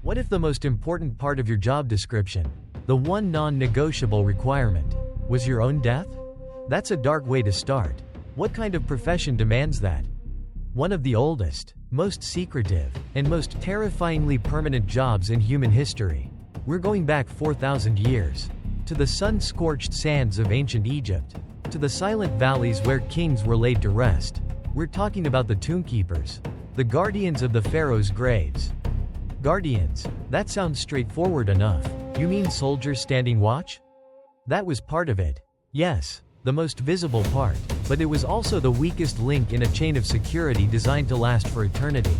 What if the most important part of your job description, the one non-negotiable requirement, was your own death? That's a dark way to start. What kind of profession demands that? One of the oldest, most secretive, and most terrifyingly permanent jobs in human history. We're going back 4,000 years. To the sun-scorched sands of ancient Egypt. To the silent valleys where kings were laid to rest. We're talking about the tombkeepers. The guardians of the pharaohs' graves. Guardians. That sounds straightforward enough. You mean soldiers standing watch? That was part of it. Yes, the most visible part, but it was also the weakest link in a chain of security designed to last for eternity.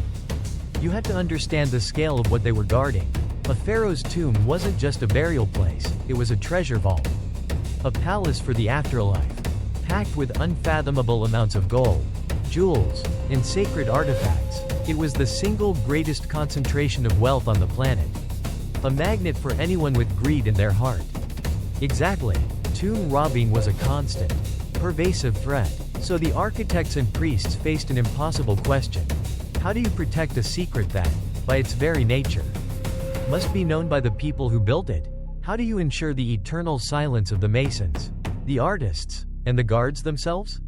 You had to understand the scale of what they were guarding. A pharaoh's tomb wasn't just a burial place, it was a treasure vault. A palace for the afterlife, packed with unfathomable amounts of gold, jewels, and sacred artifacts. It was the single greatest concentration of wealth on the planet. A magnet for anyone with greed in their heart. Exactly. Tomb robbing was a constant, pervasive threat. So the architects and priests faced an impossible question. How do you protect a secret that, by its very nature, must be known by the people who built it? How do you ensure the eternal silence of the masons, the artists, and the guards themselves?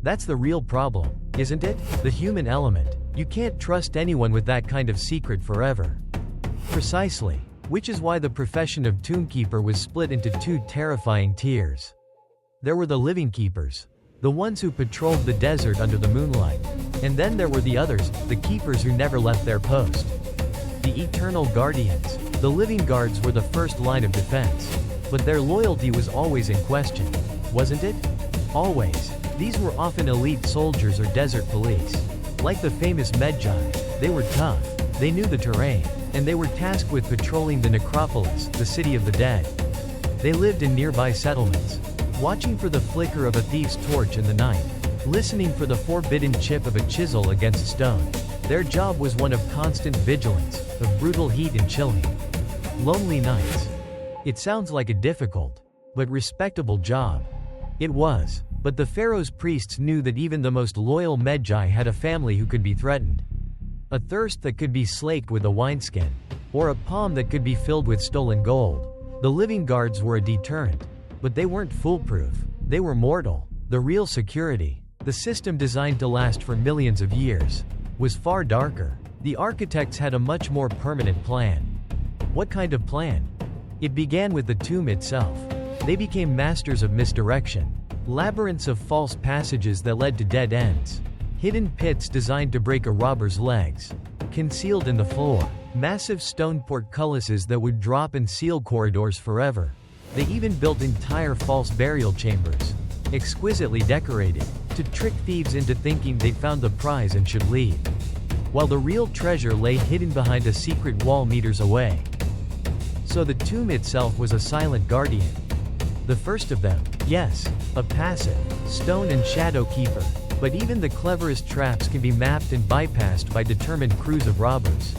That's the real problem, isn't it? The human element. You can't trust anyone with that kind of secret forever. Precisely. Which is why the profession of tombkeeper was split into two terrifying tiers. There were the living keepers, the ones who patrolled the desert under the moonlight. And then there were the others, the keepers who never left their post. The eternal guardians. The living guards were the first line of defense. But their loyalty was always in question, wasn't it? Always. These were often elite soldiers or desert police. Like the famous Magi, they were tough, they knew the terrain, and they were tasked with patrolling the necropolis, the city of the dead. They lived in nearby settlements, watching for the flicker of a thief's torch in the night, listening for the forbidden chip of a chisel against stone. Their job was one of constant vigilance, of brutal heat and chilling, lonely nights. It sounds like a difficult, but respectable job. It was, but the pharaoh's priests knew that even the most loyal Magi had a family who could be threatened. A thirst that could be slaked with a wineskin, or a palm that could be filled with stolen gold. The living guards were a deterrent, but they weren't foolproof. They were mortal. The real security, the system designed to last for millions of years, was far darker. The architects had a much more permanent plan. What kind of plan? It began with the tomb itself. They became masters of misdirection, labyrinths of false passages that led to dead ends. Hidden pits designed to break a robber's legs. Concealed in the floor, massive stone portcullises that would drop and seal corridors forever. They even built entire false burial chambers, exquisitely decorated, to trick thieves into thinking they'd found the prize and should leave, while the real treasure lay hidden behind a secret wall meters away. So the tomb itself was a silent guardian. The first of them, yes, a passive, stone and shadow keeper. But even the cleverest traps can be mapped and bypassed by determined crews of robbers.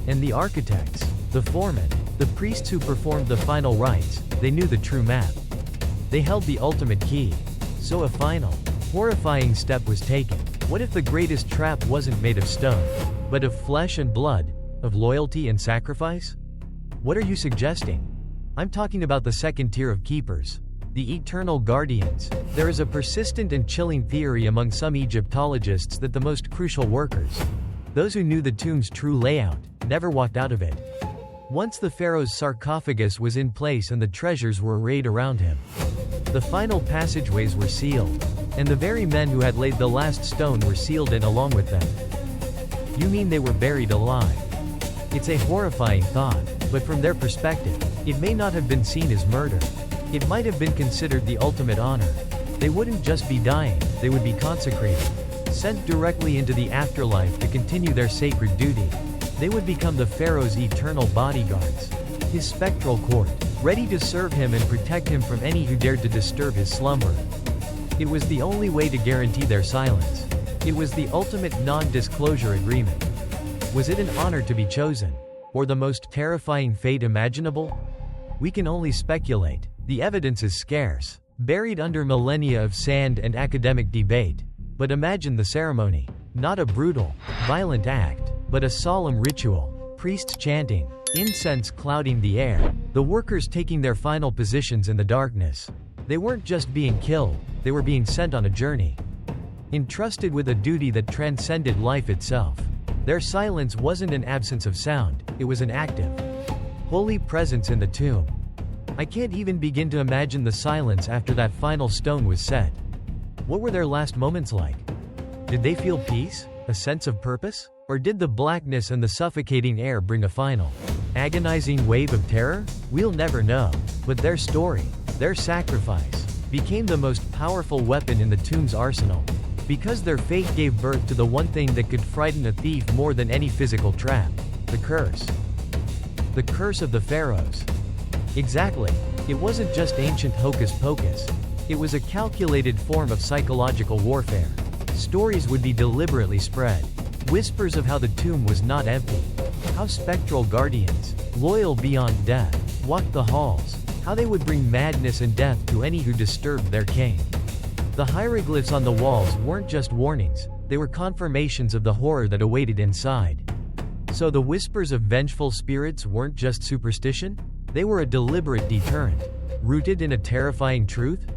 And the architects, the foremen, the priests who performed the final rites, they knew the true map. They held the ultimate key. So a final, horrifying step was taken. What if the greatest trap wasn't made of stone, but of flesh and blood, of loyalty and sacrifice? What are you suggesting? I'm talking about the second tier of keepers. The eternal guardians. There is a persistent and chilling theory among some Egyptologists that the most crucial workers, those who knew the tomb's true layout, never walked out of it. Once the pharaoh's sarcophagus was in place and the treasures were arrayed around him, the final passageways were sealed, and the very men who had laid the last stone were sealed in along with them. You mean they were buried alive? It's a horrifying thought, but from their perspective, it may not have been seen as murder. It might have been considered the ultimate honor. They wouldn't just be dying, they would be consecrated, sent directly into the afterlife to continue their sacred duty. They would become the pharaoh's eternal bodyguards, his spectral court, ready to serve him and protect him from any who dared to disturb his slumber. It was the only way to guarantee their silence. It was the ultimate non-disclosure agreement. Was it an honor to be chosen, or the most terrifying fate imaginable? We can only speculate. The evidence is scarce, buried under millennia of sand and academic debate. But imagine the ceremony. Not a brutal, violent act, but a solemn ritual. priests chanting, incense clouding the air, the workers taking their final positions in the darkness. They weren't just being killed, they were being sent on a journey, entrusted with a duty that transcended life itself. Their silence wasn't an absence of sound, it was an active, holy presence in the tomb. I can't even begin to imagine the silence after that final stone was set. What were their last moments like? Did they feel peace, a sense of purpose? Or did the blackness and the suffocating air bring a final, agonizing wave of terror? We'll never know. But their story, their sacrifice, became the most powerful weapon in the tomb's arsenal. Because their fate gave birth to the one thing that could frighten a thief more than any physical trap: the curse. The curse of the Pharaohs. Exactly. It wasn't just ancient hocus pocus. It was a calculated form of psychological warfare. Stories would be deliberately spread. Whispers of how the tomb was not empty. How spectral guardians, loyal beyond death, walked the halls. How they would bring madness and death to any who disturbed their king. The hieroglyphs on the walls weren't just warnings, they were confirmations of the horror that awaited inside. So the whispers of vengeful spirits weren't just superstition? They were a deliberate deterrent, rooted in a terrifying truth?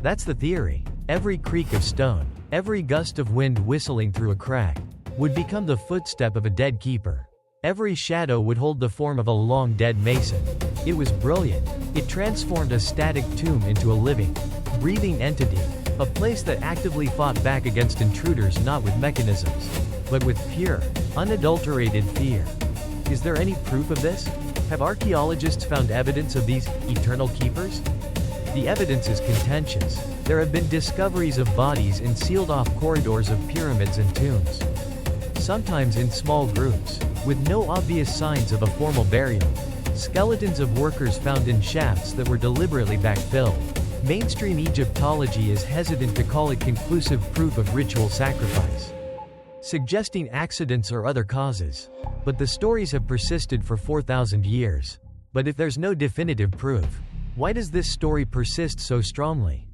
That's the theory. Every creak of stone, every gust of wind whistling through a crack, would become the footstep of a dead keeper. Every shadow would hold the form of a long-dead mason. It was brilliant. It transformed a static tomb into a living, breathing entity, a place that actively fought back against intruders not with mechanisms, but with pure, unadulterated fear. Is there any proof of this? Have archaeologists found evidence of these eternal keepers? The evidence is contentious. There have been discoveries of bodies in sealed-off corridors of pyramids and tombs, sometimes in small groups, with no obvious signs of a formal burial. Skeletons of workers found in shafts that were deliberately backfilled. Mainstream Egyptology is hesitant to call it conclusive proof of ritual sacrifice, suggesting accidents or other causes. But the stories have persisted for 4,000 years. But if there's no definitive proof, why does this story persist so strongly?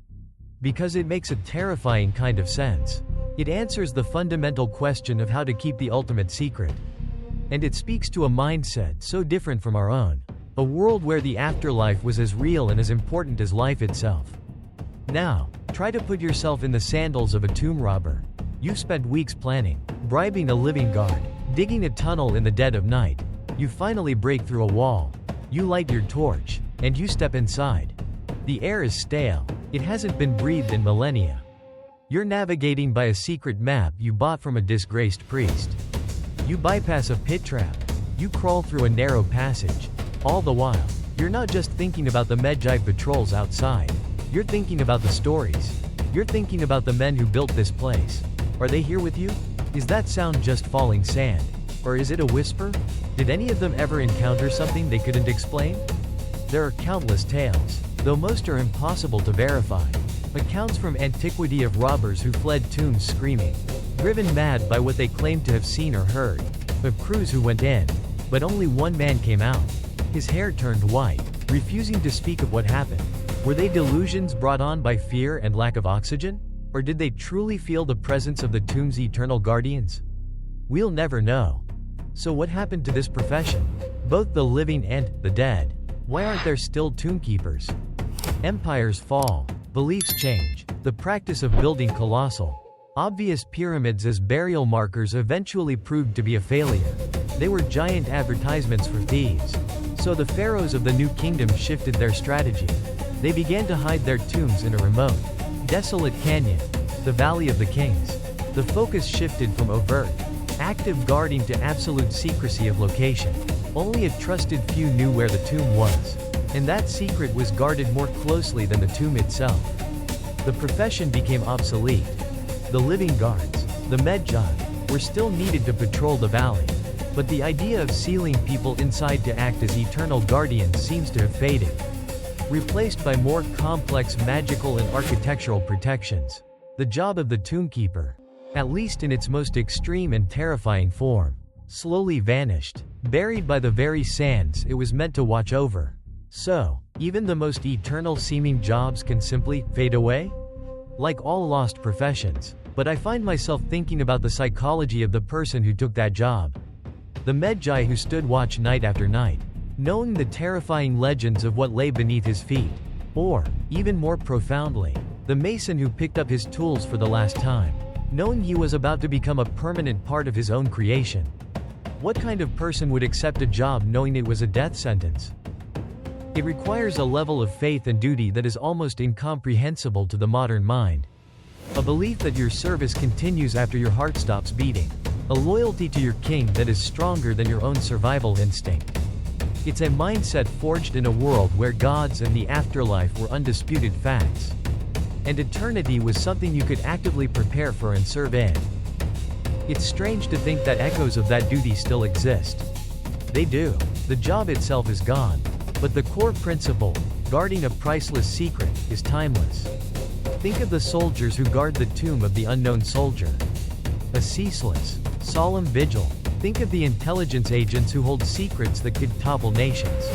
Because it makes a terrifying kind of sense. It answers the fundamental question of how to keep the ultimate secret. And it speaks to a mindset so different from our own. A world where the afterlife was as real and as important as life itself. Now, try to put yourself in the sandals of a tomb robber. You've spent weeks planning, bribing a living guard, digging a tunnel in the dead of night. You finally break through a wall. You light your torch, and you step inside. The air is stale. It hasn't been breathed in millennia. You're navigating by a secret map you bought from a disgraced priest. You bypass a pit trap. You crawl through a narrow passage. All the while, you're not just thinking about the Magi patrols outside. You're thinking about the stories. You're thinking about the men who built this place. Are they here with you? Is that sound just falling sand? Or is it a whisper? Did any of them ever encounter something they couldn't explain? There are countless tales, though most are impossible to verify. Accounts from antiquity of robbers who fled tombs screaming, driven mad by what they claimed to have seen or heard. Of crews who went in, but only one man came out. His hair turned white, refusing to speak of what happened. Were they delusions brought on by fear and lack of oxygen? Or did they truly feel the presence of the tomb's eternal guardians? We'll never know. So what happened to this profession? Both the living and the dead. Why aren't there still tomb keepers? Empires fall. Beliefs change. The practice of building colossal, obvious pyramids as burial markers eventually proved to be a failure. They were giant advertisements for thieves. So the pharaohs of the New Kingdom shifted their strategy. They began to hide their tombs in a remote, desolate canyon, the Valley of the Kings. The focus shifted from overt, active guarding to absolute secrecy of location. Only a trusted few knew where the tomb was. And that secret was guarded more closely than the tomb itself. The profession became obsolete. The living guards, the Magi, were still needed to patrol the valley. But the idea of sealing people inside to act as eternal guardians seems to have faded, replaced by more complex magical and architectural protections. The job of the tombkeeper, at least in its most extreme and terrifying form, slowly vanished, buried by the very sands it was meant to watch over. So, even the most eternal-seeming jobs can simply fade away? Like all lost professions. But I find myself thinking about the psychology of the person who took that job. The Magi who stood watch night after night, knowing the terrifying legends of what lay beneath his feet. Or, even more profoundly, the mason who picked up his tools for the last time, knowing he was about to become a permanent part of his own creation. What kind of person would accept a job knowing it was a death sentence? It requires a level of faith and duty that is almost incomprehensible to the modern mind. A belief that your service continues after your heart stops beating. A loyalty to your king that is stronger than your own survival instinct. It's a mindset forged in a world where gods and the afterlife were undisputed facts. And eternity was something you could actively prepare for and serve in. It's strange to think that echoes of that duty still exist. They do. The job itself is gone. But the core principle, guarding a priceless secret, is timeless. Think of the soldiers who guard the tomb of the unknown soldier. A ceaseless, solemn vigil. Think of the intelligence agents who hold secrets that could topple nations.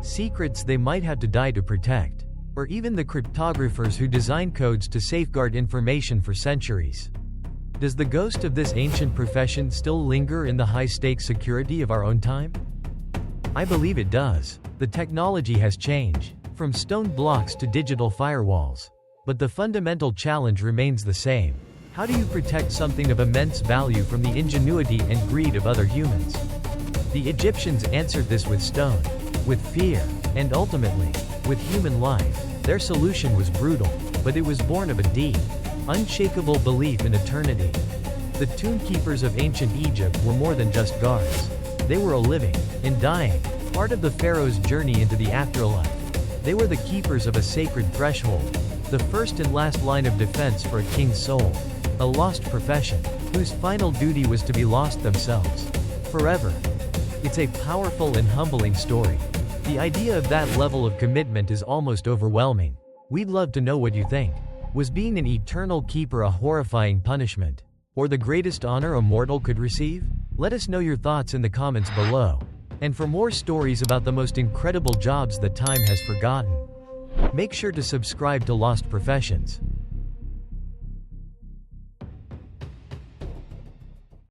Secrets they might have to die to protect. Or even the cryptographers who design codes to safeguard information for centuries. Does the ghost of this ancient profession still linger in the high-stakes security of our own time? I believe it does. The technology has changed, from stone blocks to digital firewalls. But the fundamental challenge remains the same. How do you protect something of immense value from the ingenuity and greed of other humans? The Egyptians answered this with stone, with fear, and ultimately, with human life. Their solution was brutal, but it was born of a deep, unshakable belief in eternity. The tomb keepers of ancient Egypt were more than just guards. They were a living, and dying, part of the Pharaoh's journey into the afterlife. They were the keepers of a sacred threshold, the first and last line of defense for a king's soul. A lost profession, whose final duty was to be lost themselves. Forever. It's a powerful and humbling story. The idea of that level of commitment is almost overwhelming. We'd love to know what you think. Was being an eternal keeper a horrifying punishment? Or the greatest honor a mortal could receive? Let us know your thoughts in the comments below. And for more stories about the most incredible jobs that time has forgotten, make sure to subscribe to Lost Professions.